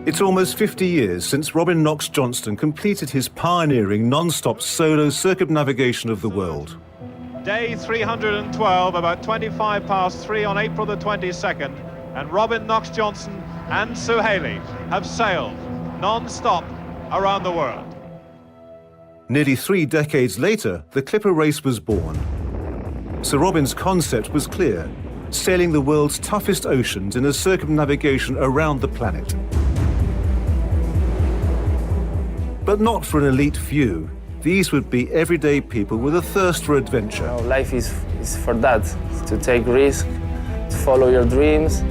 It's almost 50 years since Robin Knox Johnston completed his pioneering non-stop solo circumnavigation of the world. Day 312, about 25 past 3 on April the 22nd, and Robin Knox Johnston and Sue Haley have sailed non-stop around the world. Nearly 3 decades later, the Clipper race was born. Sir Robin's concept was clear: sailing the world's toughest oceans in a circumnavigation around the planet. But not for an elite few. These would be everyday people with a thirst for adventure. Life is for that, to take risks, to follow your dreams.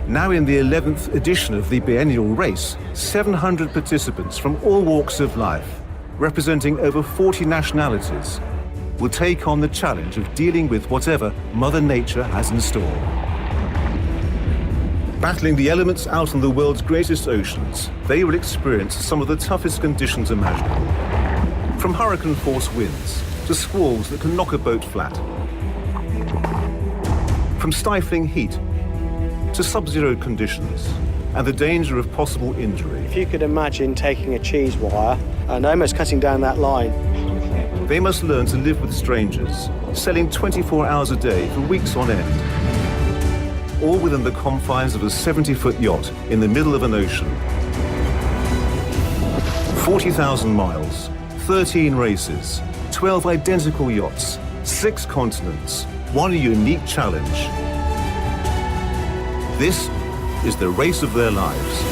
Now in the 11th edition of the biennial race, 700 participants from all walks of life, representing over 40 nationalities, will take on the challenge of dealing with whatever Mother Nature has in store. Battling the elements out on the world's greatest oceans, they will experience some of the toughest conditions imaginable. From hurricane-force winds to squalls that can knock a boat flat. From stifling heat to sub-zero conditions and the danger of possible injury. If you could imagine taking a cheese wire and almost cutting down that line. They must learn to live with strangers, sailing 24 hours a day for weeks on end. All within the confines of a 70-foot yacht in the middle of an ocean. 40,000 miles, 13 races, 12 identical yachts, 6 continents, one unique challenge. This is the race of their lives.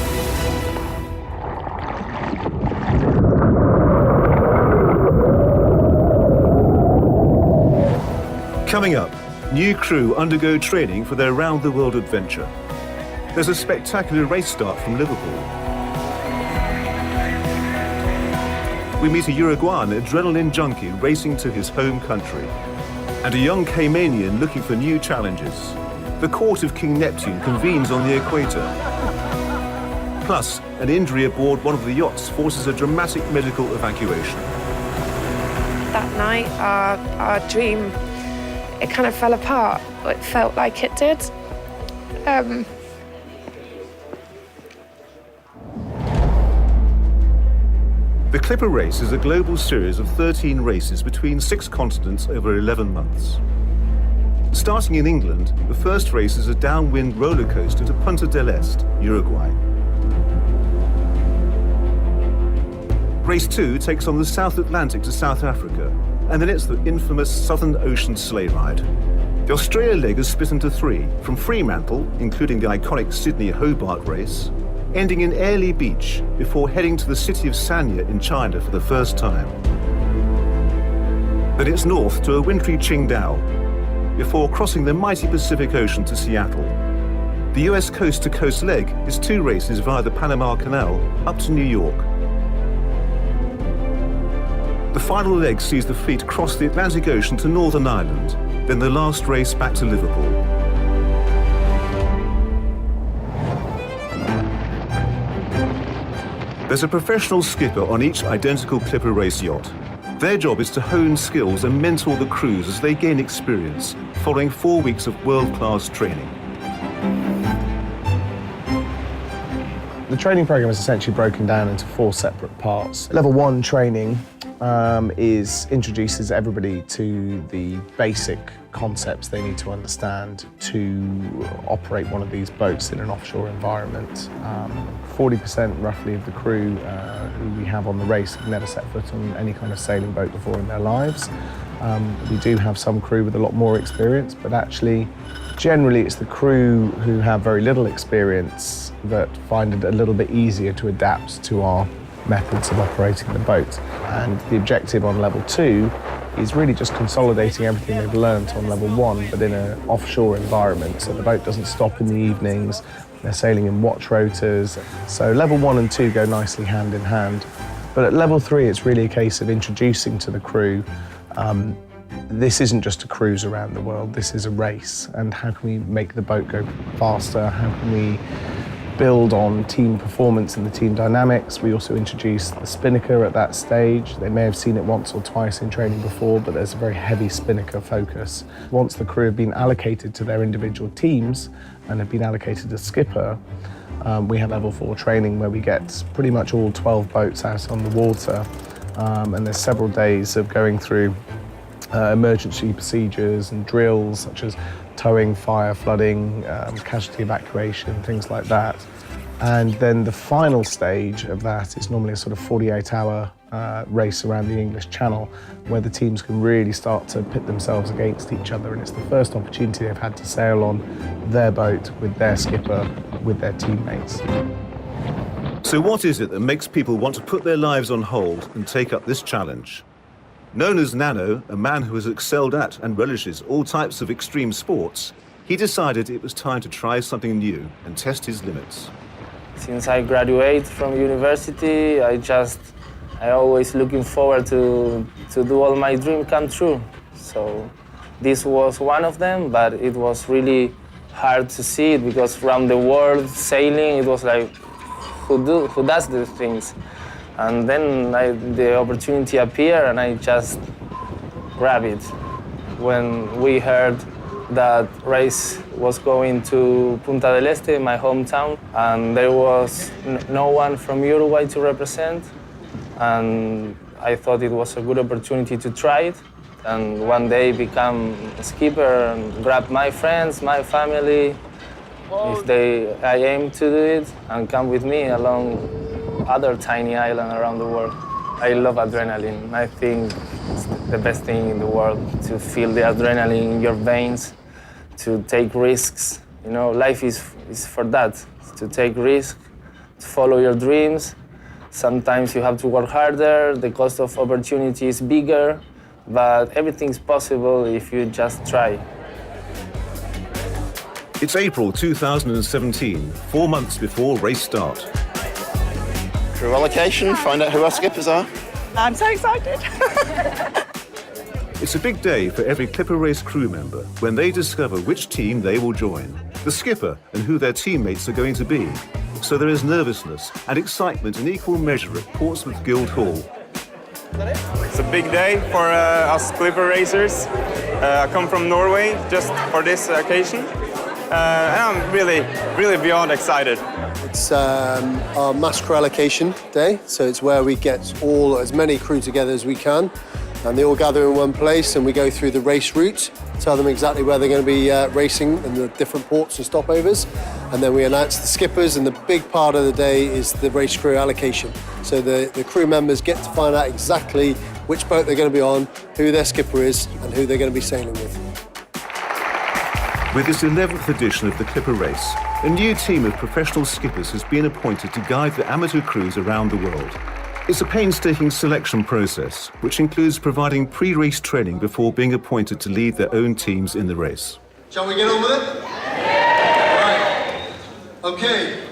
Coming up, new crew undergo training for their round-the-world adventure. There's a spectacular race start from Liverpool. We meet a Uruguayan adrenaline junkie racing to his home country, and a young Caymanian looking for new challenges. The court of King Neptune convenes on the equator. Plus, an injury aboard one of the yachts forces a dramatic medical evacuation. That night, our dream, it kind of fell apart. It felt like it did. The Clipper race is a global series of 13 races between 6 continents over 11 months. Starting in England, the first race is a downwind roller coaster to Punta del Este, Uruguay. Race 2 takes on the South Atlantic to South Africa, and then it's the infamous Southern Ocean sleigh ride. The Australia leg is split into 3, from Fremantle, including the iconic Sydney-Hobart race, ending in Airlie Beach before heading to the city of Sanya in China for the first time. Then it's north to a wintry Qingdao, before crossing the mighty Pacific Ocean to Seattle. The US coast-to-coast leg is 2 races via the Panama Canal up to New York. The final leg sees the fleet cross the Atlantic Ocean to Northern Ireland, then the last race back to Liverpool. There's a professional skipper on each identical Clipper race yacht. Their job is to hone skills and mentor the crews as they gain experience, following 4 weeks of world-class training. The training program is essentially broken down into 4 separate parts. Level 1 training introduces everybody to the basic concepts they need to understand to operate one of these boats in an offshore environment. 40% roughly of the crew who we have on the race have never set foot on any kind of sailing boat before in their lives. We do have some crew with a lot more experience, but actually generally it's the crew who have very little experience that find it a little bit easier to adapt to our methods of operating the boat. And the objective on level 2 is really just consolidating everything they've learned on level 1, but in an offshore environment. So the boat doesn't stop in the evenings, they're sailing in watch rotors. So level 1 and 2 go nicely hand in hand. But at level 3, it's really a case of introducing to the crew, this isn't just a cruise around the world, this is a race. And how can we make the boat go faster? How can we build on team performance and the team dynamics. We also introduced the spinnaker at that stage. They may have seen it once or twice in training before, but there's a very heavy spinnaker focus. Once the crew have been allocated to their individual teams and have been allocated a skipper, we have level 4 training where we get pretty much all 12 boats out on the water, and there's several days of going through emergency procedures and drills such as towing, fire, flooding, casualty evacuation, things like that. And then the final stage of that is normally a sort of 48-hour race around the English Channel where the teams can really start to pit themselves against each other, and it's the first opportunity they've had to sail on their boat with their skipper, with their teammates. So what is it that makes people want to put their lives on hold and take up this challenge? Known as Nano, a man who has excelled at and relishes all types of extreme sports, he decided it was time to try something new and test his limits. Since I graduated from university, I always looking forward to do all my dreams come true. So this was one of them, but it was really hard to see it because around the world sailing, it was like, who does these things? And then the opportunity appeared and I just grabbed it. When we heard that race was going to Punta del Este, my hometown, and there was no one from Uruguay to represent, and I thought it was a good opportunity to try it. And one day become a skipper and grab my friends, my family, if I aim to do it, and come with me along other tiny islands around the world. I love adrenaline. I think it's the best thing in the world, to feel the adrenaline in your veins, to take risks. You know, life is for that, to take risks, to follow your dreams. Sometimes you have to work harder, the cost of opportunity is bigger, but everything's possible if you just try. It's April 2017, 4 months before race start. Crew allocation, find out who our skippers are. I'm so excited. It's a big day for every Clipper Race crew member when they discover which team they will join, the skipper and who their teammates are going to be. So there is nervousness and excitement in equal measure at Portsmouth Guildhall. It's a big day for us Clipper racers. I come from Norway just for this occasion. And I'm really beyond excited. It's our mass crew allocation day, so it's where we get as many crew together as we can, and they all gather in one place and we go through the race route, tell them exactly where they're going to be racing and the different ports and stopovers, and then we announce the skippers, and the big part of the day is the race crew allocation. So the crew members get to find out exactly which boat they're going to be on, who their skipper is and who they're going to be sailing with. With this 11th edition of the Clipper Race, a new team of professional skippers has been appointed to guide the amateur crews around the world. It's a painstaking selection process, which includes providing pre-race training before being appointed to lead their own teams in the race. Shall we get on with it? Yeah. Right. Okay.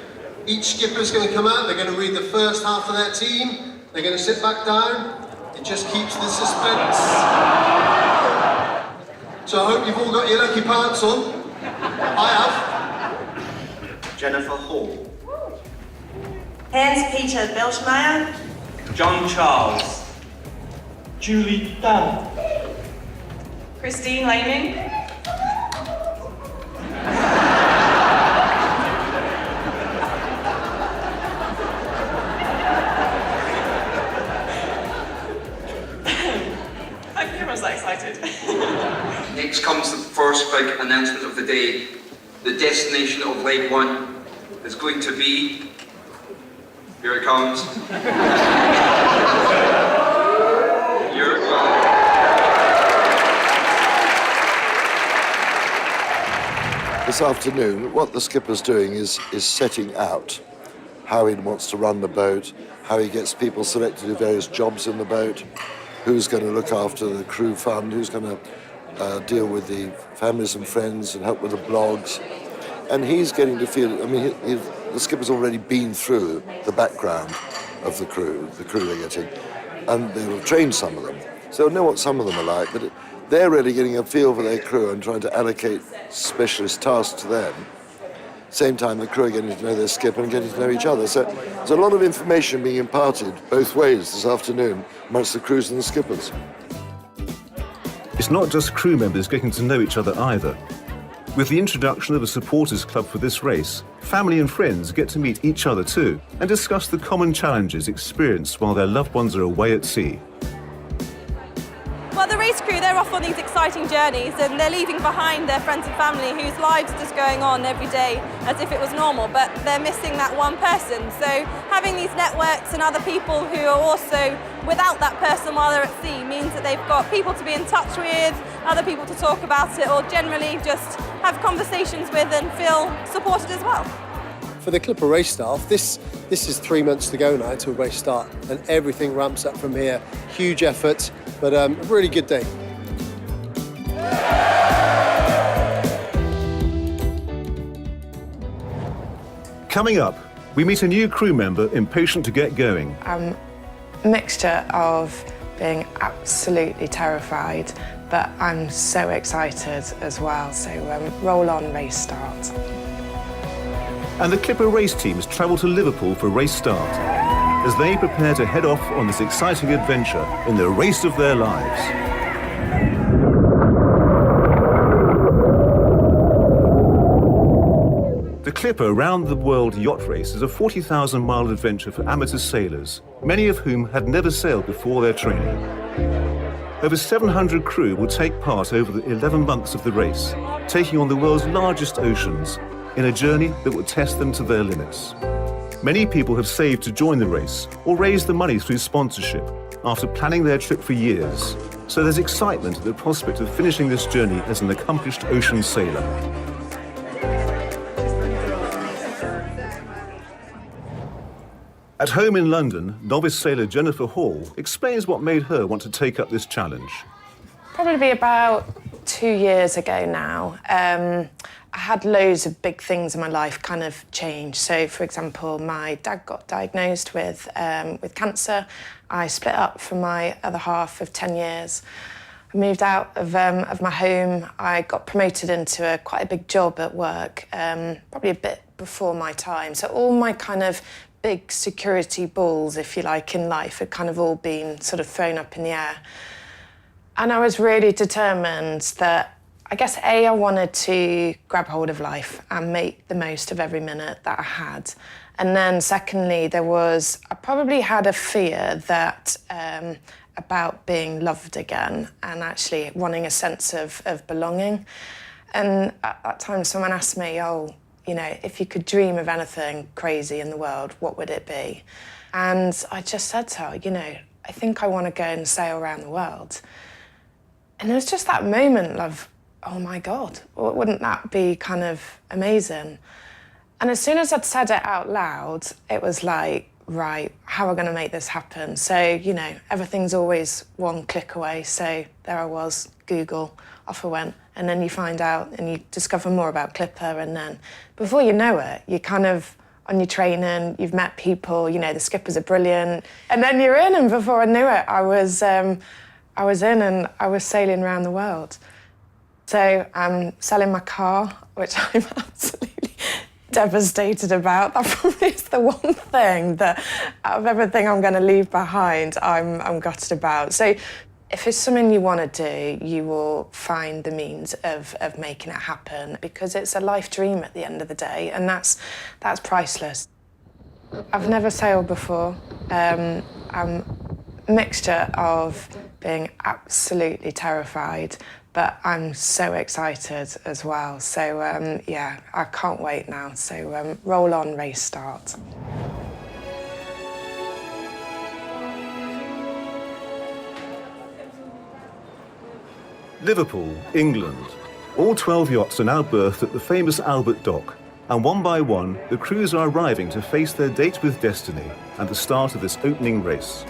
Each skipper's going to come out, they're going to read the first half of their team, they're going to sit back down. It just keeps the suspense. So I hope you've all got your lucky pants on. I have. Jennifer Hall. Hans-Peter Belschmeyer. John Charles. Julie Dunn. Christine Lehman. I was that excited. Next comes the first big announcement of the day. The destination of leg 1 is going to be, here it comes, Uruguay. This afternoon, what the skipper's doing is setting out how he wants to run the boat, how he gets people selected to various jobs in the boat, who's going to look after the crew fund, who's going to deal with the families and friends and help with the blogs. And he's getting to feel, I mean, the skipper's already been through the background of the crew they're getting, and they'll have trained some of them. So they'll know what some of them are like, but they're really getting a feel for their crew and trying to allocate specialist tasks to them. Same time, the crew are getting to know their skipper and getting to know each other. So there's a lot of information being imparted both ways this afternoon amongst the crews and the skippers. It's not just crew members getting to know each other either. With the introduction of a supporters club for this race, family and friends get to meet each other too and discuss the common challenges experienced while their loved ones are away at sea. Well, the race crew, they're off on these exciting journeys and they're leaving behind their friends and family whose lives are just going on every day as if it was normal, but they're missing that one person. So having these networks and other people who are also without that person while they're at sea means that they've got people to be in touch with, other people to talk about it, or generally just have conversations with and feel supported as well. For the Clipper race staff, this is 3 months to go now until race start, and everything ramps up from here. Huge effort, but a really good day. Coming up, we meet a new crew member impatient to get going. A mixture of being absolutely terrified, but I'm so excited as well. So roll on, race start. And the Clipper race teams travel to Liverpool for race start as they prepare to head off on this exciting adventure in the race of their lives. The Clipper Round the World Yacht Race is a 40,000-mile adventure for amateur sailors, many of whom had never sailed before their training. Over 700 crew will take part over the 11 months of the race, taking on the world's largest oceans in a journey that will test them to their limits. Many people have saved to join the race or raised the money through sponsorship after planning their trip for years. So there's excitement at the prospect of finishing this journey as an accomplished ocean sailor. At home in London, novice sailor Jennifer Hall explains what made her want to take up this challenge. Probably about 2 years ago now. I had loads of big things in my life kind of change. So, for example, my dad got diagnosed with cancer. I split up from my other half of 10 years. I moved out of my home. I got promoted into quite a big job at work, probably a bit before my time. So all my kind of big security balls, if you like, in life had kind of all been sort of thrown up in the air. And I was really determined that, I guess, I wanted to grab hold of life and make the most of every minute that I had. And then secondly, I probably had a fear that about being loved again and actually wanting a sense of belonging. And at that time, someone asked me, if you could dream of anything crazy in the world, what would it be? And I just said to her, I think I want to go and sail around the world. And it was just that moment of, oh my God, wouldn't that be kind of amazing? And as soon as I'd said it out loud, it was like, right, how are we going to make this happen? So, everything's always one click away. So there I was, Google, off I went. And then you find out and you discover more about Clipper. And then before you know it, you're kind of on your training, you've met people, the skippers are brilliant. And then you're in, and before I knew it, I was in and I was sailing around the world. So I'm selling my car, which I'm absolutely devastated about. That probably is the one thing that, out of everything I'm going to leave behind, I'm gutted about. So if it's something you want to do, you will find the means of making it happen, because it's a life dream at the end of the day, and that's priceless. I've never sailed before. I'm a mixture of being absolutely terrified, but I'm so excited as well. So, I can't wait now. So, roll on, race start. Liverpool, England. All 12 yachts are now berthed at the famous Albert Dock, and one by one, the crews are arriving to face their date with destiny and the start of this opening race.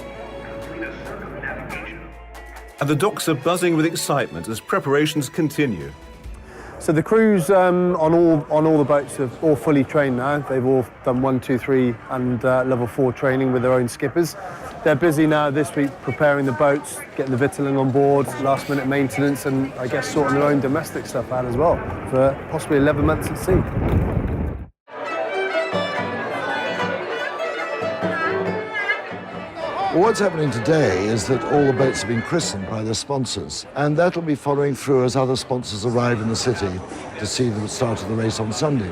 And the docks are buzzing with excitement as preparations continue. So the crews on all the boats are all fully trained now. They've all done 1, 2, 3 and level 4 training with their own skippers. They're busy now this week preparing the boats, getting the victualling on board, last minute maintenance, and I guess sorting their own domestic stuff out as well for possibly 11 months at sea. Well, what's happening today is that all the boats have been christened by their sponsors, and that'll be following through as other sponsors arrive in the city to see the start of the race on Sunday.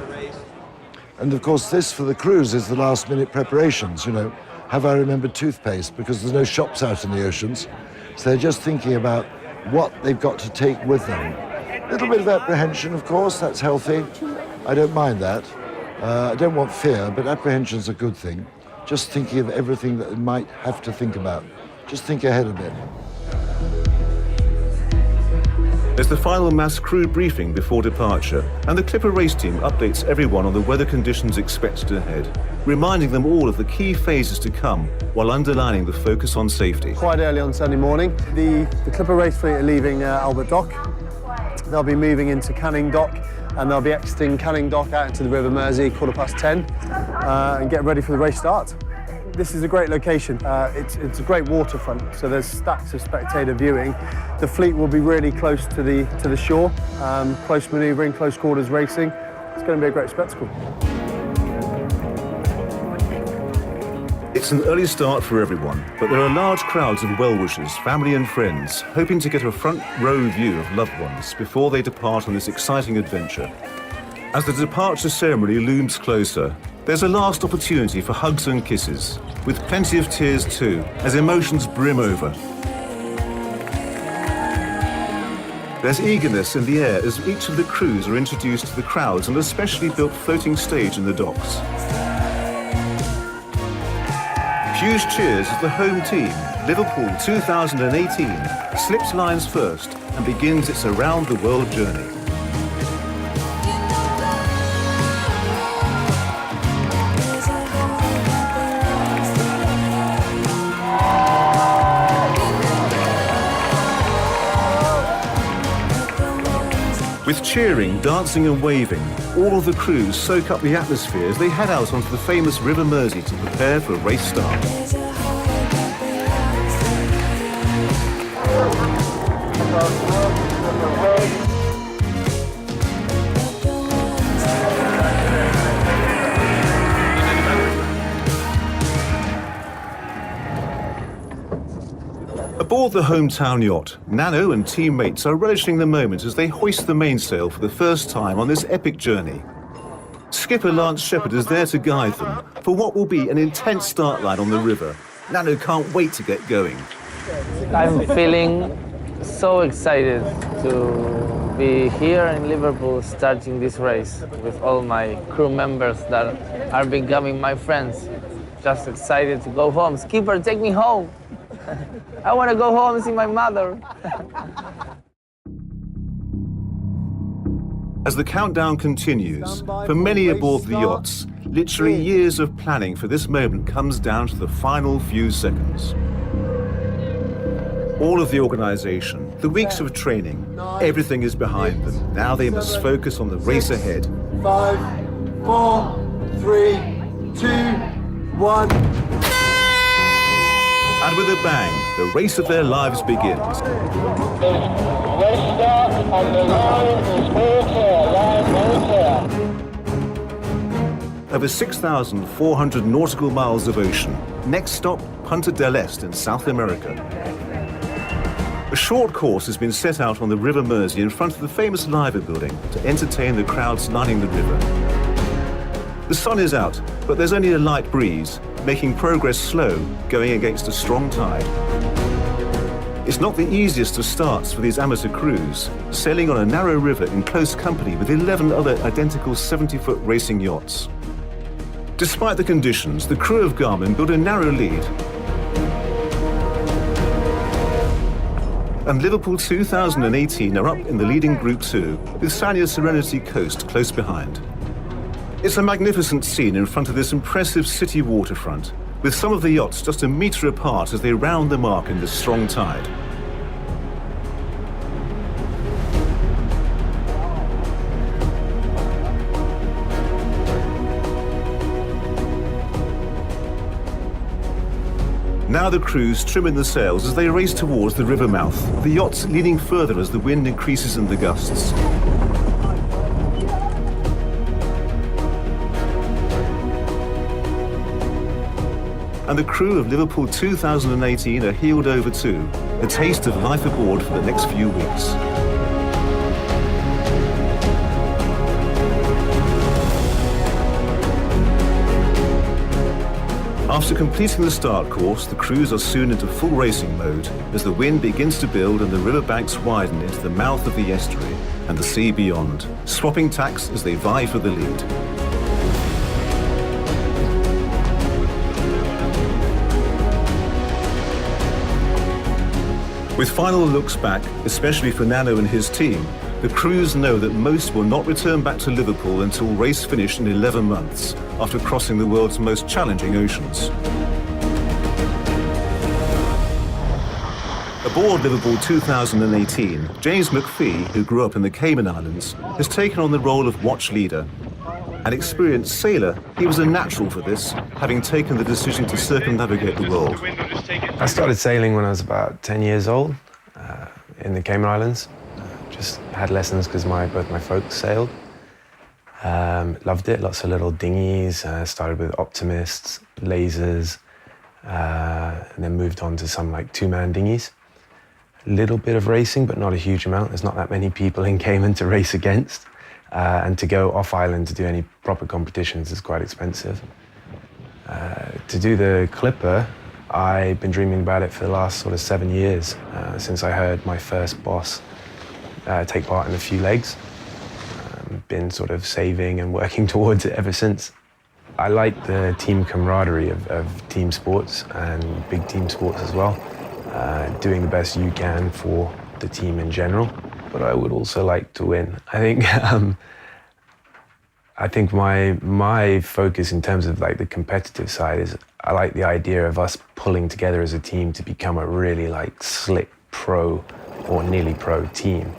And of course, this for the crews is the last-minute preparations, you know. Have I remembered toothpaste? Because there's no shops out in the oceans. So they're just thinking about what they've got to take with them. A little bit of apprehension, of course, that's healthy. I don't mind that. I don't want fear, but apprehension's a good thing. Just thinking of everything that they might have to think about. Just think ahead a bit. There's the final mass crew briefing before departure, and the Clipper race team updates everyone on the weather conditions expected ahead, reminding them all of the key phases to come while underlining the focus on safety. Quite early on Sunday morning, the Clipper race fleet are leaving Albert Dock. They'll be moving into Canning Dock, and they'll be exiting Canning Dock out into the River Mersey 10:15 and get ready for the race start. This is a great location. It's a great waterfront, so there's stacks of spectator viewing. The fleet will be really close to the shore, close manoeuvring, close quarters racing. It's going to be a great spectacle. It's an early start for everyone, but there are large crowds of well-wishers, family and friends, hoping to get a front-row view of loved ones before they depart on this exciting adventure. As the departure ceremony looms closer, there's a last opportunity for hugs and kisses, with plenty of tears too, as emotions brim over. There's eagerness in the air as each of the crews are introduced to the crowds on a specially built floating stage in the docks. Huge cheers as the home team, Liverpool 2018, slips lines first and begins its around-the-world journey. With cheering, dancing and waving, all of the crews soak up the atmosphere as they head out onto the famous River Mersey to prepare for race start. Aboard the hometown yacht, Nano and teammates are relishing the moment as they hoist the mainsail for the first time on this epic journey. Skipper Lance Shepherd is there to guide them for what will be an intense start line on the river. Nano can't wait to get going. I'm feeling so excited to be here in Liverpool starting this race with all my crew members that are becoming my friends. Just excited to go home. Skipper, take me home. I want to go home and see my mother. As the countdown continues, for many aboard the yachts, literally years of planning for this moment comes down to the final few seconds. All of the organisation, the weeks of training, everything is behind them. Now they must focus on the race ahead. 5, 4, 3, 2, 1. And with a bang, the race of their lives begins. Race start and the line is all clear, line all clear. Over 6,400 nautical miles of ocean. Next stop, Punta del Este in South America. A short course has been set out on the River Mersey in front of the famous Liver building to entertain the crowds lining the river. The sun is out, but there's only a light breeze, making progress slow, going against a strong tide. It's not the easiest of starts for these amateur crews, sailing on a narrow river in close company with 11 other identical 70-foot racing yachts. Despite the conditions, the crew of Garmin built a narrow lead, and Liverpool 2018 are up in the leading Group 2, with Sanya Serenity Coast close behind. It's a magnificent scene in front of this impressive city waterfront, with some of the yachts just a metre apart as they round the mark in the strong tide. Now the crews trim in the sails as they race towards the river mouth, the yachts leaning further as the wind increases in the gusts. and the crew of Liverpool 2018 are heeled over to a taste of life aboard for the next few weeks. After completing the start course, the crews are soon into full racing mode as the wind begins to build and the riverbanks widen into the mouth of the estuary and the sea beyond, swapping tacks as they vie for the lead. With final looks back, especially for Nano and his team, the crews know that most will not return back to Liverpool until race finish in 11 months, after crossing the world's most challenging oceans. Aboard Liverpool 2018, James McPhee, who grew up in the Cayman Islands, has taken on the role of watch leader. An experienced sailor, he was a natural for this, having taken the decision to circumnavigate the world. I started sailing when I was about 10 years old in the Cayman Islands. Just had lessons because both my folks sailed. Loved it, lots of little dinghies. Started with optimists, lasers, and then moved on to some like two-man dinghies. A little bit of racing, but not a huge amount. There's not that many people in Cayman to race against. And to go off-island to do any proper competitions is quite expensive. To do the Clipper, I've been dreaming about it for the last sort of 7 years, since I heard my first boss take part in a few legs. Been sort of saving and working towards it ever since. I like the team camaraderie of team sports and big team sports as well. Doing the best you can for the team in general, but I would also like to win. I think my focus in terms of like the competitive side is I like the idea of us pulling together as a team to become a really like slick pro or nearly pro team.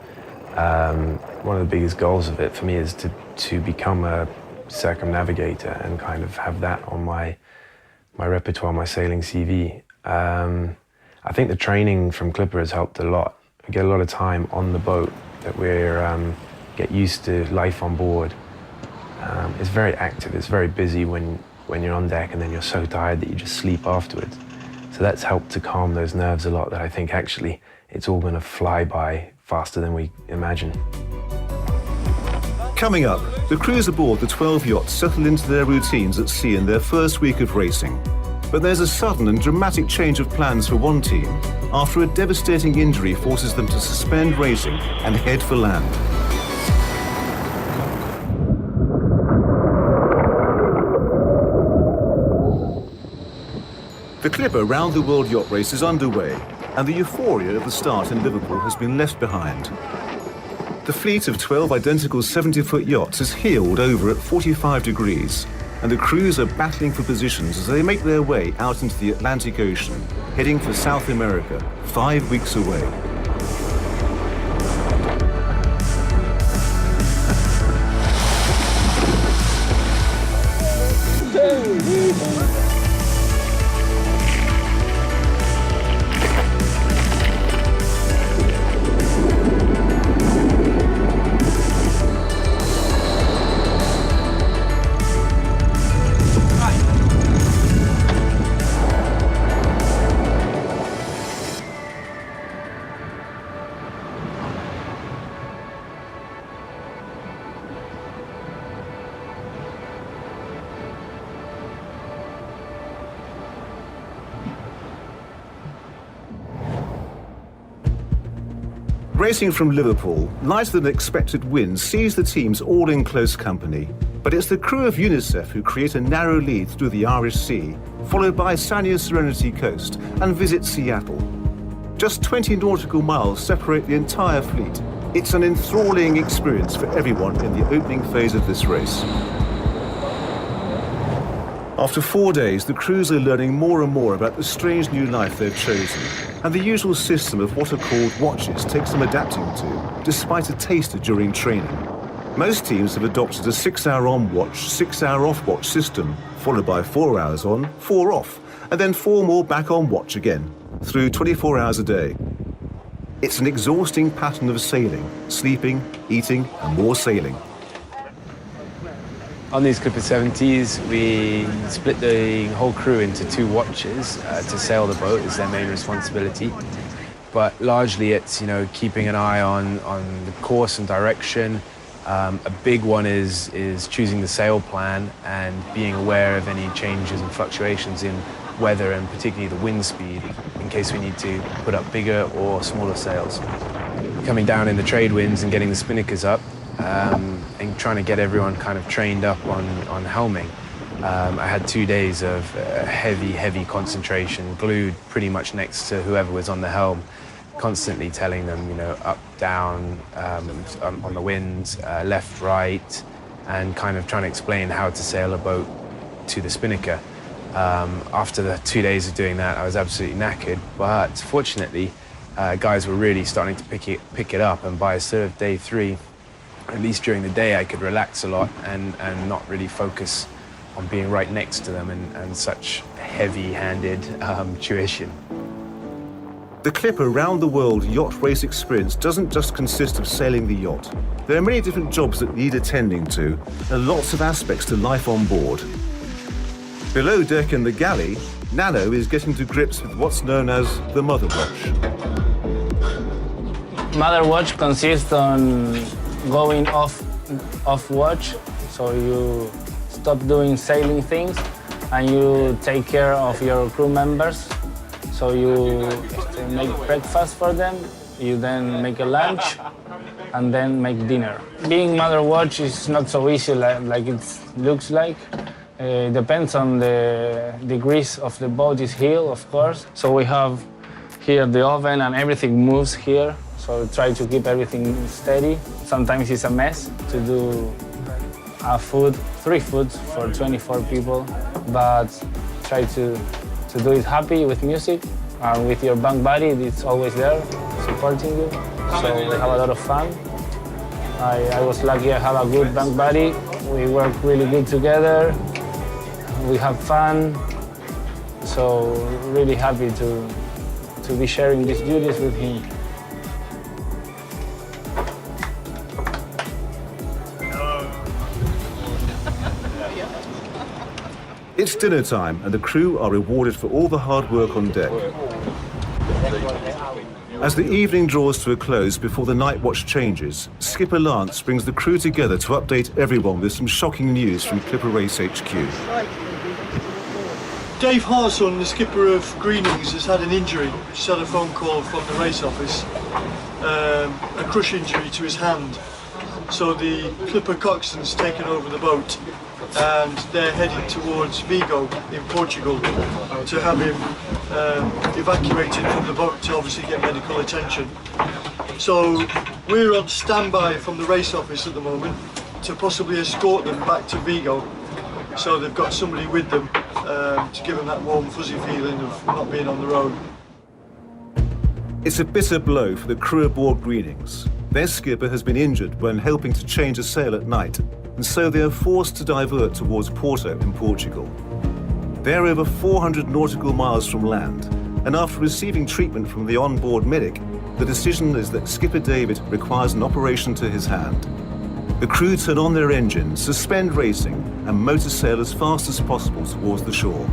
One of the biggest goals of it for me is to become a circumnavigator and kind of have that on my repertoire, my sailing CV. I think the training from Clipper has helped a lot. We get a lot of time on the boat that we're get used to life on board. It's very active, it's very busy when you're on deck, and then you're so tired that you just sleep afterwards. So that's helped to calm those nerves a lot, that I think actually it's all going to fly by faster than we imagine. Coming up, the crews aboard the 12 yachts settle into their routines at sea in their first week of racing. But there's a sudden and dramatic change of plans for one team after a devastating injury forces them to suspend racing and head for land. The Clipper Round the World Yacht Race is underway, and the euphoria of the start in Liverpool has been left behind. The fleet of 12 identical 70-foot yachts is heeled over at 45 degrees, and the crews are battling for positions as they make their way out into the Atlantic Ocean, heading for South America, 5 weeks away. Racing from Liverpool, lighter than expected wind sees the teams all in close company. But it's the crew of UNICEF who create a narrow lead through the Irish Sea, followed by Sanya Serenity Coast, and visit Seattle. Just 20 nautical miles separate the entire fleet. It's an enthralling experience for everyone in the opening phase of this race. After 4 days, the crews are learning more and more about the strange new life they've chosen, and the usual system of what are called watches takes them adapting to, despite a taster during training. Most teams have adopted a 6-hour on watch, 6-hour off watch system, followed by 4 hours on, 4 off, and then 4 more back on watch again, through 24 hours a day. It's an exhausting pattern of sailing, sleeping, eating, and more sailing. On these Clipper 70s, we split the whole crew into 2 watches to sail the boat is their main responsibility. But largely it's, keeping an eye on the course and direction. A big one is choosing the sail plan and being aware of any changes and fluctuations in weather and particularly the wind speed in case we need to put up bigger or smaller sails. Coming down in the trade winds and getting the spinnakers up and trying to get everyone kind of trained up on helming. I had 2 days of heavy concentration, glued pretty much next to whoever was on the helm, constantly telling them, up, down, on the winds, left, right, and kind of trying to explain how to sail a boat to the spinnaker. After the 2 days of doing that, I was absolutely knackered, but fortunately, guys were really starting to pick it up, and by sort of day 3, at least during the day, I could relax a lot and not really focus on being right next to them and such heavy-handed tuition. The Clipper round-the-world yacht race experience doesn't just consist of sailing the yacht. There are many different jobs that need attending to, and lots of aspects to life on board. Below deck in the galley, Nano is getting to grips with what's known as the Mother Watch. Mother watch consists on going off watch, so you stop doing sailing things and you take care of your crew members. So you make breakfast for them, you then make a lunch, and then make dinner. Being mother watch is not so easy like it looks like. It depends on the degrees of the boat's heel, of course. So we have here the oven and everything moves here. So try to keep everything steady. Sometimes it's a mess to do 3 foods for 24 people, but try to do it happy with music and with your bunk buddy. It's always there supporting you. So we have a lot of fun. I was lucky I have a good bunk buddy. We work really good together. We have fun. So really happy to be sharing these duties with him. It's dinner time, and the crew are rewarded for all the hard work on deck. As the evening draws to a close before the night watch changes, Skipper Lance brings the crew together to update everyone with some shocking news from Clipper Race HQ. Dave Hartson, the skipper of Greenings, has had an injury. Just had a phone call from the race office. A crush injury to his hand. So the Clipper coxswain's taken over the boat and they're heading towards Vigo in Portugal to have him evacuated from the boat to obviously get medical attention. So we're on standby from the race office at the moment to possibly escort them back to Vigo. So they've got somebody with them to give them that warm fuzzy feeling of not being on the road. It's a bitter blow for the crew aboard Greenings. Their skipper has been injured when helping to change a sail at night, and so they are forced to divert towards Porto in Portugal. They're over 400 nautical miles from land, and after receiving treatment from the onboard medic, the decision is that Skipper David requires an operation to his hand. The crew turn on their engines, suspend racing, and motor sail as fast as possible towards the shore.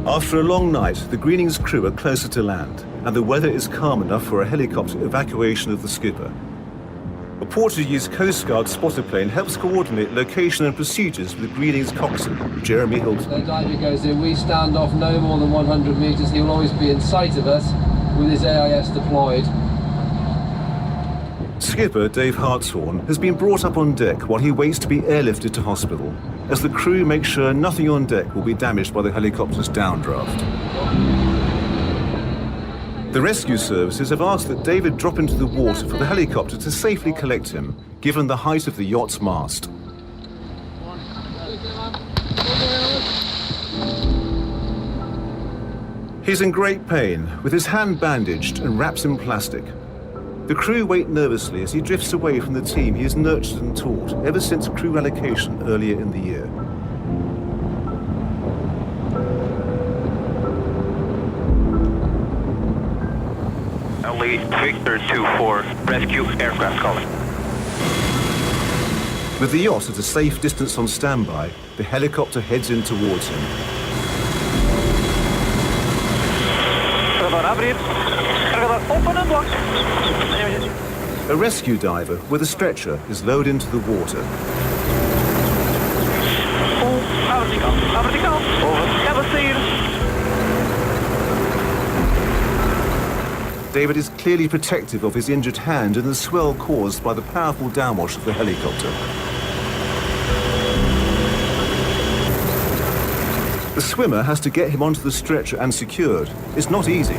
After a long night, the Greenings crew are closer to land, and the weather is calm enough for a helicopter evacuation of the skipper. A Portuguese Coast Guard spotter plane helps coordinate location and procedures with Greenings coxswain, Jeremy Hilton. The diver goes in, we stand off no more than 100 metres. He will always be in sight of us with his AIS deployed. Skipper Dave Hartshorn has been brought up on deck while he waits to be airlifted to hospital, as the crew make sure nothing on deck will be damaged by the helicopter's downdraft. The rescue services have asked that David drop into the water for the helicopter to safely collect him, given the height of the yacht's mast. He's in great pain, with his hand bandaged and wrapped in plastic. The crew wait nervously as he drifts away from the team he has nurtured and taught ever since crew allocation earlier in the year. Victor 2-4, rescue aircraft calling. With the yacht at a safe distance on standby, the helicopter heads in towards him. A rescue diver with a stretcher is lowered into the water. David is clearly protective of his injured hand in the swell caused by the powerful downwash of the helicopter. The swimmer has to get him onto the stretcher and secured. It's not easy.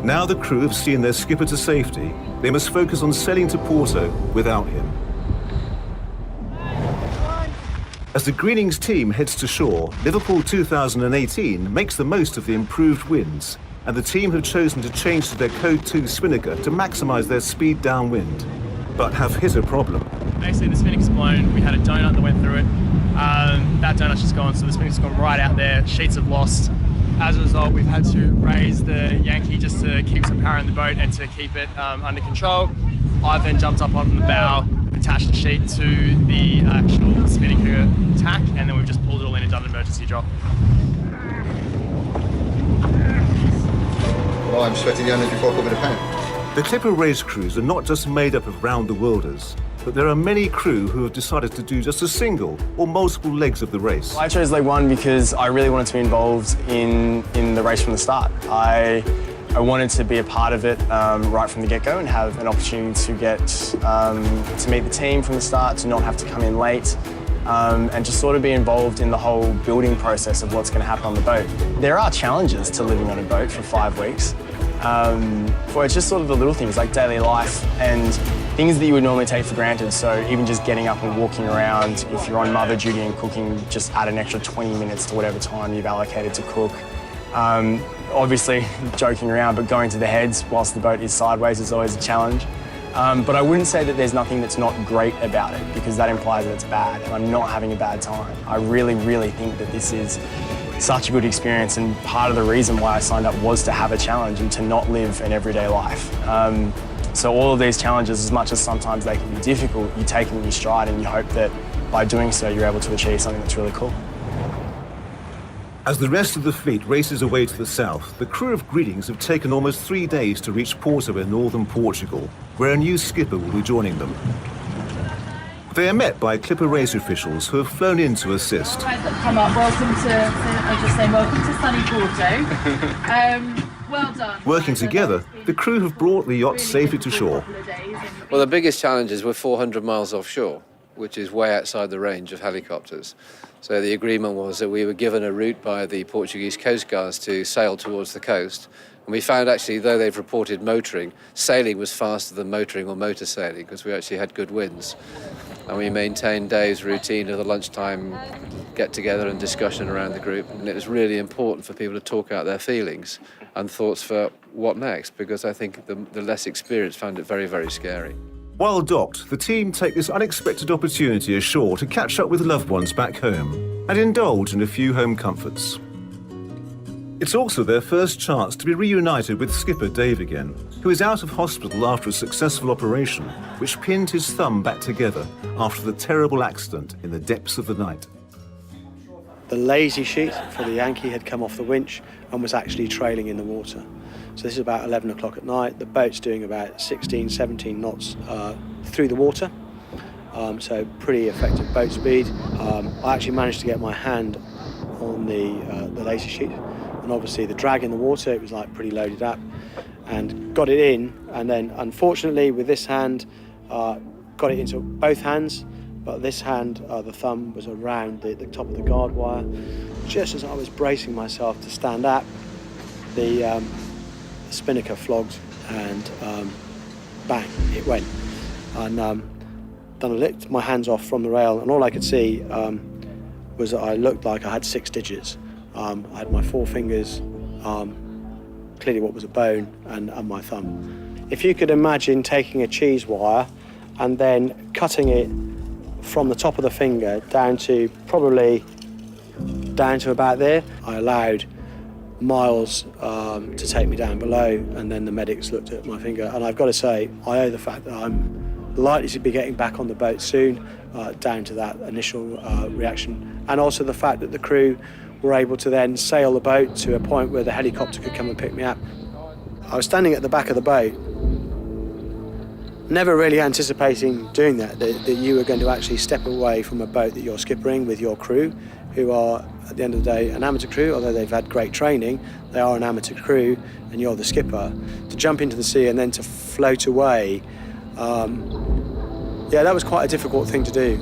Now the crew have seen their skipper to safety, they must focus on sailing to Porto without him. As the Greenings team heads to shore, Liverpool 2018 makes the most of the improved winds, and the team have chosen to change to their Code 2 spinnaker to maximise their speed downwind, but have hit a problem. Basically, the spinnaker's blown. We had a donut that went through it. That donut's just gone, so the spinnaker's gone right out there. Sheets have lost. As a result, we've had to raise the Yankee just to keep some power in the boat and to keep it under control. I've then jumped up on the bow, attached the sheet to the actual spinnaker tack, and then we've just pulled it all in and done an emergency drop. Well, I'm sweating the onions before I put them in a pan. The Clipper race crews are not just made up of round-the-worlders, but there are many crew who have decided to do just a single or multiple legs of the race. I chose leg one because I really wanted to be involved in the race from the start. I wanted to be a part of it right from the get-go and have an opportunity to get to meet the team from the start, to not have to come in late, and just sort of be involved in the whole building process of what's going to happen on the boat. There are challenges to living on a boat for 5 weeks. For it's just sort of the little things like daily life and things that you would normally take for granted. So even just getting up and walking around, if you're on mother duty and cooking, just add an extra 20 minutes to whatever time you've allocated to cook. Obviously, joking around, but going to the heads whilst the boat is sideways is always a challenge. But I wouldn't say that there's nothing that's not great about it, because that implies that it's bad, and I'm not having a bad time. I really, really think that this is such a good experience, and part of the reason why I signed up was to have a challenge and to not live an everyday life. So all of these challenges, as much as sometimes they can be difficult, you take them in your stride and you hope that by doing so you're able to achieve something that's really cool. As the rest of the fleet races away to the south, the crew of Greetings have taken almost 3 days to reach Porto in northern Portugal, where a new skipper will be joining them. They are met by Clipper race officials who have flown in to assist. Come up, welcome to sunny Porto. Well done. Working together, the crew have brought the yacht safely to shore. Well, the biggest challenge is we're 400 miles offshore, which is way outside the range of helicopters. So the agreement was that we were given a route by the Portuguese Coast Guards to sail towards the coast. And we found actually, though they've reported motoring, sailing was faster than motoring or motor sailing because we actually had good winds. And we maintained Dave's routine of the lunchtime get-together and discussion around the group. And it was really important for people to talk out their feelings and thoughts for what next, because I think the less experienced found it very, very scary. While docked, the team take this unexpected opportunity ashore to catch up with loved ones back home and indulge in a few home comforts. It's also their first chance to be reunited with skipper Dave again, who is out of hospital after a successful operation which pinned his thumb back together after the terrible accident in the depths of the night. The lazy sheet for the Yankee had come off the winch and was actually trailing in the water. So this is about 11 o'clock at night. The boat's doing about 16, 17 knots through the water. So pretty effective boat speed. I actually managed to get my hand on the lazy sheet. And obviously the drag in the water, it was like pretty loaded up, and got it in. And then unfortunately with this hand, got it into both hands, but this hand, the thumb was around the top of the guard wire. just as I was bracing myself to stand up, the spinnaker flogged and bang, it went. And then I licked my hands off from the rail, and all I could see was that I looked like I had 6 digits. I had my 4 fingers, clearly what was a bone, and my thumb. If you could imagine taking a cheese wire and then cutting it from the top of the finger down to probably down to about there, I allowed Miles to take me down below, and then the medics looked at my finger. And I've got to say, I owe the fact that I'm likely to be getting back on the boat soon, down to that initial reaction, and also the fact that the crew were able to then sail the boat to a point where the helicopter could come and pick me up. I was standing at the back of the boat, never really anticipating doing that you were going to actually step away from a boat that you're skippering with your crew, who are, at the end of the day, an amateur crew. Although they've had great training, they are an amateur crew, and you're the skipper. To jump into the sea and then to float away, yeah, that was quite a difficult thing to do.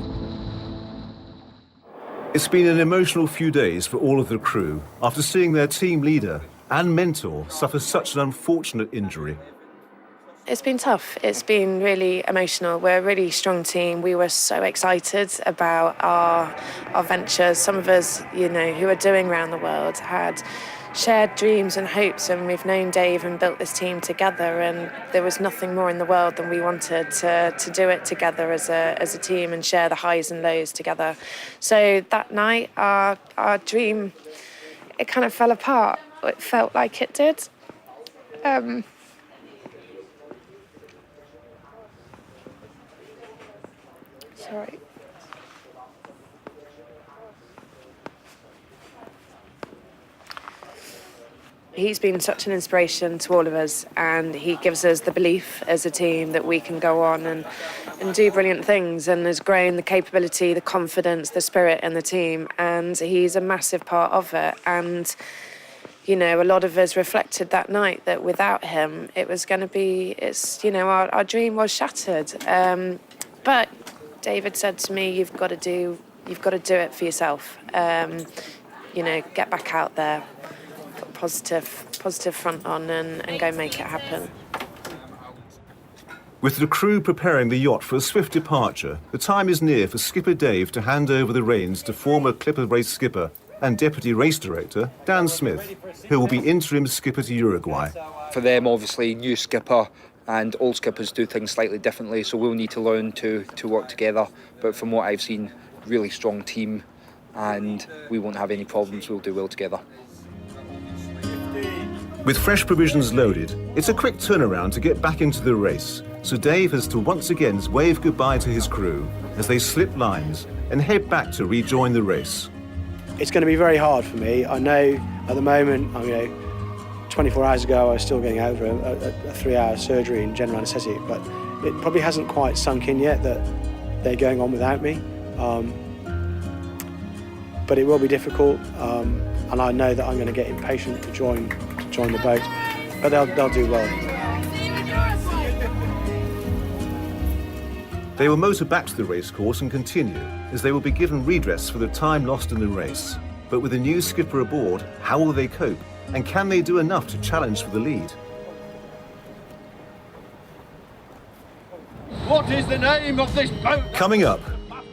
It's been an emotional few days for all of the crew after seeing their team leader and mentor suffer such an unfortunate injury. It's been tough. It's been really emotional. We're a really strong team. We were so excited about our ventures. Some of us, you know, who are doing round the world had shared dreams and hopes, and we've known Dave and built this team together, and there was nothing more in the world than we wanted to do it together as a team and share the highs and lows together. So that night, our dream, it kind of fell apart. It felt like it did. Sorry. He's been such an inspiration to all of us, and he gives us the belief as a team that we can go on and do brilliant things, and has grown the capability, the confidence, the spirit in the team, and he's a massive part of it. And, you know, a lot of us reflected that night that without him, it was going to be, our dream was shattered. But David said to me, you've got to do it for yourself. Get back out there, put positive front on, and go make it happen. With the crew preparing the yacht for a swift departure, the time is near for Skipper Dave to hand over the reins to former Clipper race skipper and deputy race director Dan Smith, who will be interim skipper to Uruguay. For them, obviously, new skipper, and old skippers do things slightly differently, so we'll need to learn to work together. But from what I've seen, really strong team, and we won't have any problems. We'll do well together. With fresh provisions loaded, it's a quick turnaround to get back into the race, so Dave has to once again wave goodbye to his crew as they slip lines and head back to rejoin the race. It's going to be very hard for me. I know at the moment, 24 hours ago I was still getting over a 3-hour surgery in general anaesthetic, but it probably hasn't quite sunk in yet that they're going on without me. But it will be difficult, and I know that I'm going to get impatient to join the boat, but they'll do well. They will motor back to the racecourse and continue, as they will be given redress for the time lost in the race. But with a new skipper aboard, how will they cope? And can they do enough to challenge for the lead? What is the name of this boat? Coming up,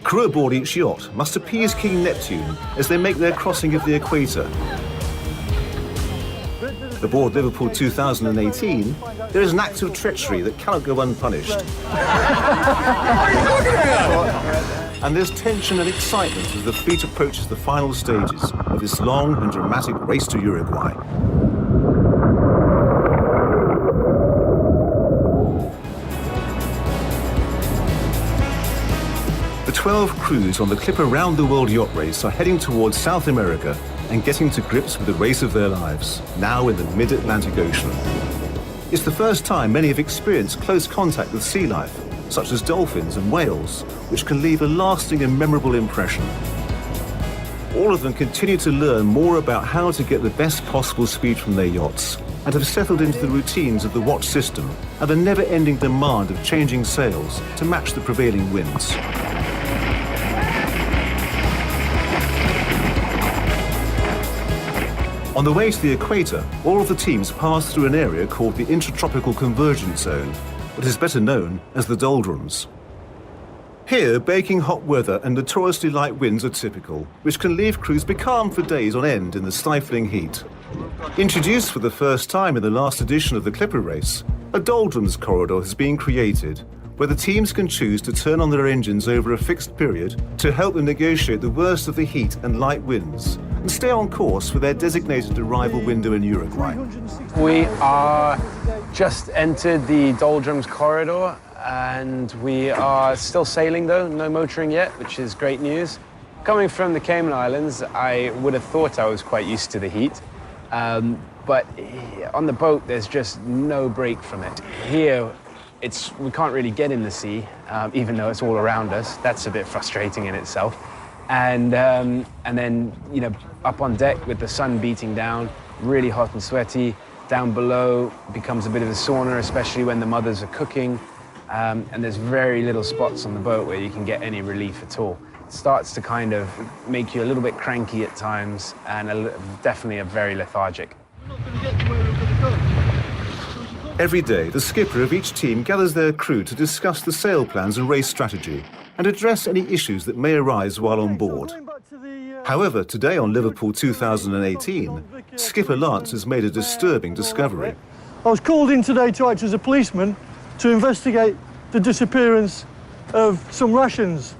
crew aboard each yacht must appease King Neptune as they make their crossing of the equator. Aboard Liverpool 2018, there is an act of treachery that cannot go unpunished. And there's tension and excitement as the fleet approaches the final stages of this long and dramatic race to Uruguay. The 12 crews on the Clipper Round the World yacht race are heading towards South America and getting to grips with the race of their lives, now in the mid-Atlantic Ocean. It's the first time many have experienced close contact with sea life, such as dolphins and whales, which can leave a lasting and memorable impression. All of them continue to learn more about how to get the best possible speed from their yachts, and have settled into the routines of the watch system and the never-ending demand of changing sails to match the prevailing winds. On the way to the equator, all of the teams pass through an area called the Intertropical Convergence Zone, but is better known as the doldrums. Here, baking hot weather and notoriously light winds are typical, which can leave crews becalmed for days on end in the stifling heat. Introduced for the first time in the last edition of the Clipper race, a doldrums corridor has been created, where the teams can choose to turn on their engines over a fixed period to help them negotiate the worst of the heat and light winds, and stay on course for their designated arrival window in Uruguay. We are just entered the doldrums corridor, and we are still sailing though, no motoring yet, which is great news. Coming from the Cayman Islands, I would have thought I was quite used to the heat, but on the boat there's just no break from it. Here, we can't really get in the sea, even though it's all around us. That's a bit frustrating in itself. And then, you know, up on deck with the sun beating down, really hot and sweaty. Down below becomes a bit of a sauna, especially when the mothers are cooking. And there's very little spots on the boat where you can get any relief at all. It starts to kind of make you a little bit cranky at times, and definitely very lethargic. Every day, the skipper of each team gathers their crew to discuss the sail plans and race strategy and address any issues that may arise while on board. However, today on Liverpool 2018, skipper Lance has made a disturbing discovery. I was called in today to act as a policeman to investigate the disappearance of some rations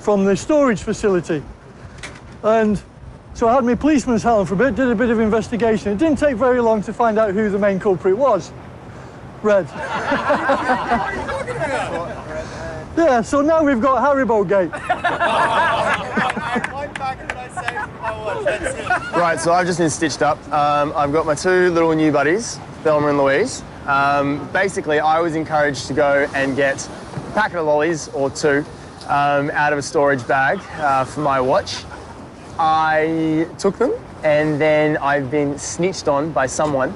from the storage facility. And so I had my policeman's hat on for a bit, did a bit of investigation. It didn't take very long to find out who the main culprit was. Red. Yeah, so now we've got Haribo Gate. Right, so I've just been stitched up. I've got my two little new buddies, Thelma and Louise. Basically, I was encouraged to go and get a packet of lollies, or two, out of a storage bag for my watch. I took them, and then I've been snitched on by someone.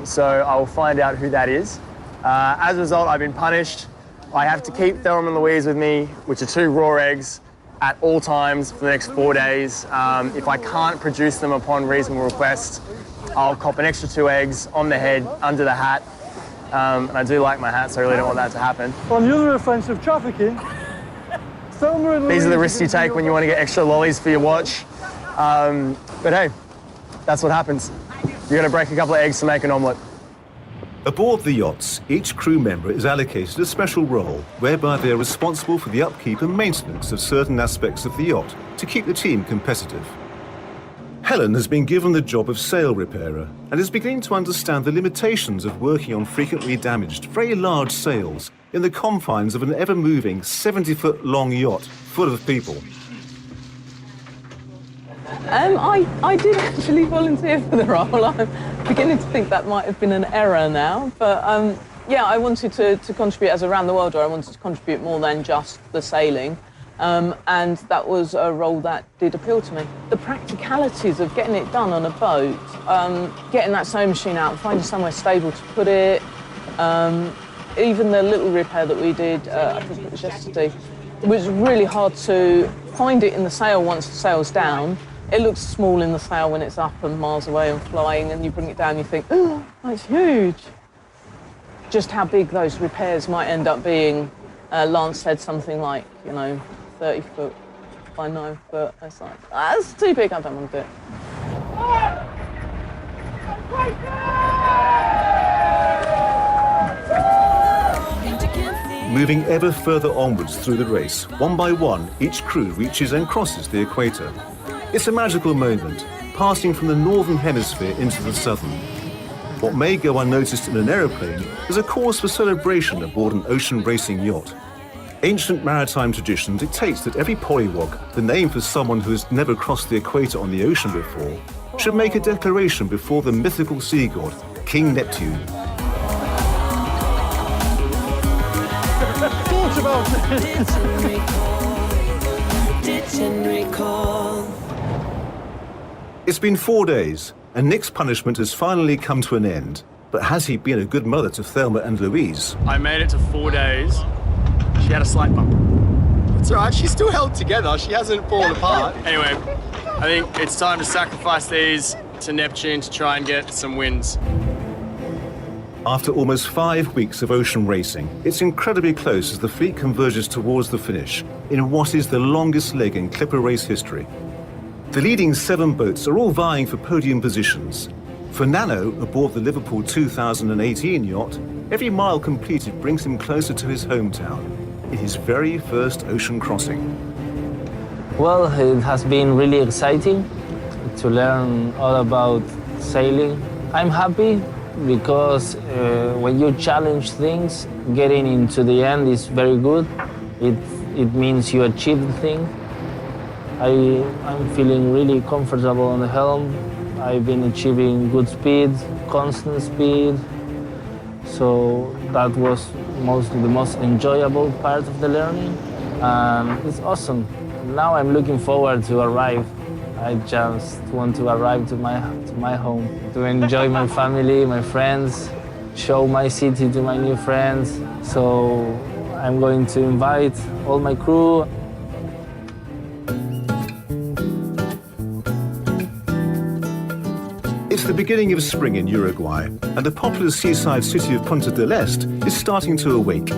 So I'll find out who that is. As a result, I've been punished. I have to keep Thelma and Louise with me, which are two raw eggs, at all times for the next 4 days. If I can't produce them upon reasonable request, I'll cop an extra 2 eggs on the head, under the hat. And I do like my hat, so I really don't want that to happen. On the other offence of trafficking, Thelma and Louise... These are the risks you take when you want to get extra lollies for your watch. But hey, that's what happens. You're going to break a couple of eggs to make an omelette. Aboard the yachts, each crew member is allocated a special role whereby they are responsible for the upkeep and maintenance of certain aspects of the yacht to keep the team competitive. Helen has been given the job of sail repairer and is beginning to understand the limitations of working on frequently damaged, very large sails in the confines of an ever-moving 70-foot-long yacht full of people. I did actually volunteer for the role. I'm beginning to think that might have been an error now, but yeah, I wanted to contribute as a round-the-worlder. I wanted to contribute more than just the sailing, and that was a role that did appeal to me. The practicalities of getting it done on a boat, getting that sewing machine out, finding somewhere stable to put it, even the little repair that we did, I think it was yesterday, it was really hard to find it in the sail once the sail's down. It looks small in the sail when it's up and miles away and flying, and you bring it down and you think, oh, that's huge. Just how big those repairs might end up being. Lance said something like, 30 foot by 9 foot. It's like, that's too big, I don't want to do it. Moving ever further onwards through the race, one by one, each crew reaches and crosses the equator. It's a magical moment, passing from the northern hemisphere into the southern. What may go unnoticed in an aeroplane is a cause for celebration aboard an ocean racing yacht. Ancient maritime tradition dictates that every polywog, the name for someone who has never crossed the equator on the ocean before, should make a declaration before the mythical sea god, King Neptune. Thought about it. It's been 4 days, and Nick's punishment has finally come to an end. But has he been a good mother to Thelma and Louise? I made it to 4 days. She had a slight bump. It's all right, she's still held together. She hasn't fallen apart. Anyway, I think it's time to sacrifice these to Neptune to try and get some wins. After almost 5 weeks of ocean racing, it's incredibly close as the fleet converges towards the finish in what is the longest leg in Clipper race history. The leading 7 boats are all vying for podium positions. For Nano, aboard the Liverpool 2018 yacht, every mile completed brings him closer to his hometown, in his very first ocean crossing. Well, it has been really exciting to learn all about sailing. I'm happy because when you challenge things, getting into the end is very good. It means you achieve the thing. I'm feeling really comfortable on the helm. I've been achieving good speed, constant speed. So that was mostly the most enjoyable part of the learning. And it's awesome. Now I'm looking forward to arrive. I just want to arrive to my home, to enjoy my family, my friends, show my city to my new friends. So I'm going to invite all my crew. It's the beginning of spring in Uruguay, and the popular seaside city of Punta del Este is starting to awake.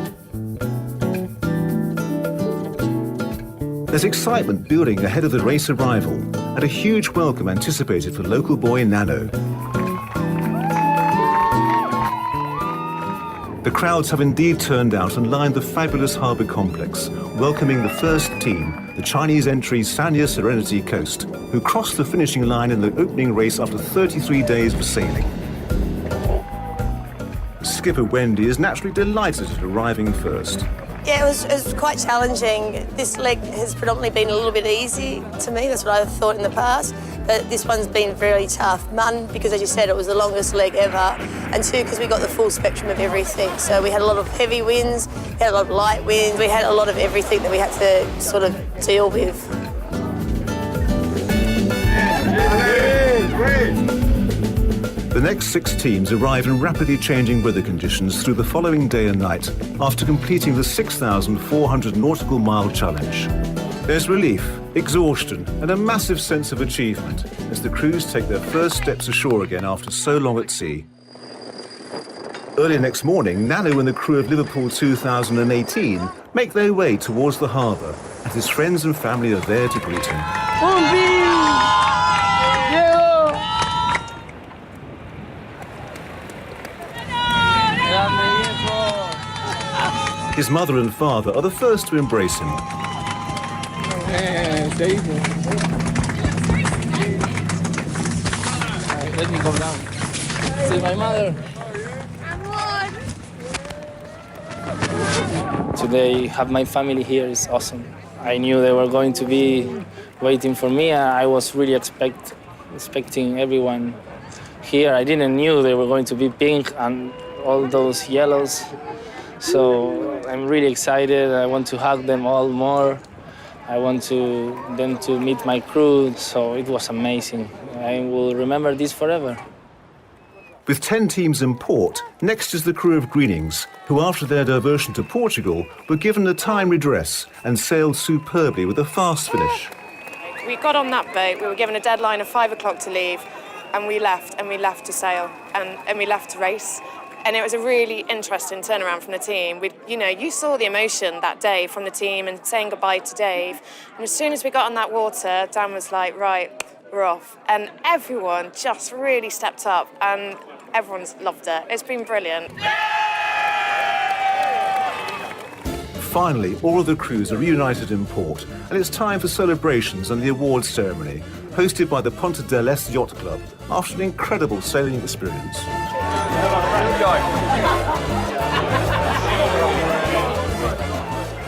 There's excitement building ahead of the race arrival, and a huge welcome anticipated for local boy Nano. The crowds have indeed turned out and lined the fabulous harbour complex, welcoming the first team, the Chinese entry Sanya Serenity Coast, who crossed the finishing line in the opening race after 33 days of sailing. Skipper Wendy is naturally delighted at arriving first. Yeah, it was quite challenging. This leg has predominantly been a little bit easy to me. That's what I thought in the past. But this one's been really tough. One, because as you said, it was the longest leg ever. And two, because we got the full spectrum of everything. So we had a lot of heavy winds, we had a lot of light winds, we had a lot of everything that we had to sort of deal with. The next 6 teams arrive in rapidly changing weather conditions through the following day and night after completing the 6,400 nautical mile challenge. There's relief, exhaustion, and a massive sense of achievement as the crews take their first steps ashore again after so long at sea. Early next morning, Nano and the crew of Liverpool 2018 make their way towards the harbour, and his friends and family are there to greet him. His mother and father are the first to embrace him. Let me go down. See my mother. Today, have my family here is awesome. I knew they were going to be waiting for me. I was really expecting everyone here. I didn't knew they were going to be pink and all those yellows. So I'm really excited. I want to hug them all more. I want them to meet my crew. So it was amazing. I will remember this forever. With 10 teams in port, next is the crew of Greenings, who after their diversion to Portugal were given a timely dress and sailed superbly with a fast finish. We got on that boat, we were given a deadline of 5 o'clock to leave, and we left to sail, and we left to race. And it was a really interesting turnaround from the team. You saw the emotion that day from the team and saying goodbye to Dave. And as soon as we got on that water, Dan was like, right, we're off. And everyone just really stepped up and everyone's loved it. It's been brilliant. Finally, all of the crews are reunited in port, and it's time for celebrations and the awards ceremony, hosted by the Punta del Este Yacht Club, after an incredible sailing experience.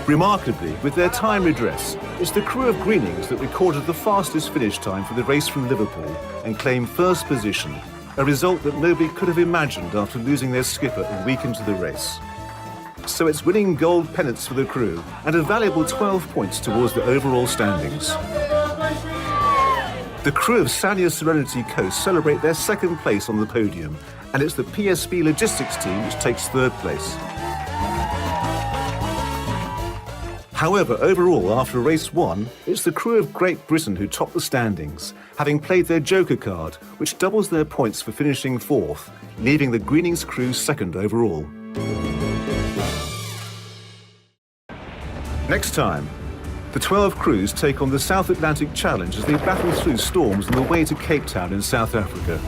Remarkably, with their timely dress, it's the crew of Greenings that recorded the fastest finish time for the race from Liverpool and claimed first position, a result that nobody could have imagined after losing their skipper a week into the race. So it's winning gold pennants for the crew and a valuable 12 points towards the overall standings. The crew of Sanya Serenity Coast celebrate their second place on the podium, and it's the PSB Logistics team which takes third place. However, overall, after race 1, it's the crew of Great Britain who top the standings, having played their joker card, which doubles their points for finishing 4th, leaving the Greenings crew 2nd overall. Next time, the 12 crews take on the South Atlantic Challenge as they battle through storms on the way to Cape Town in South Africa.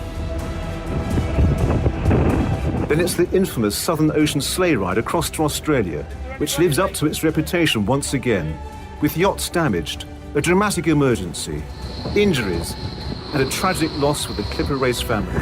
Then it's the infamous Southern Ocean sleigh ride across to Australia, which lives up to its reputation once again, with yachts damaged, a dramatic emergency, injuries, and a tragic loss for the Clipper Race family.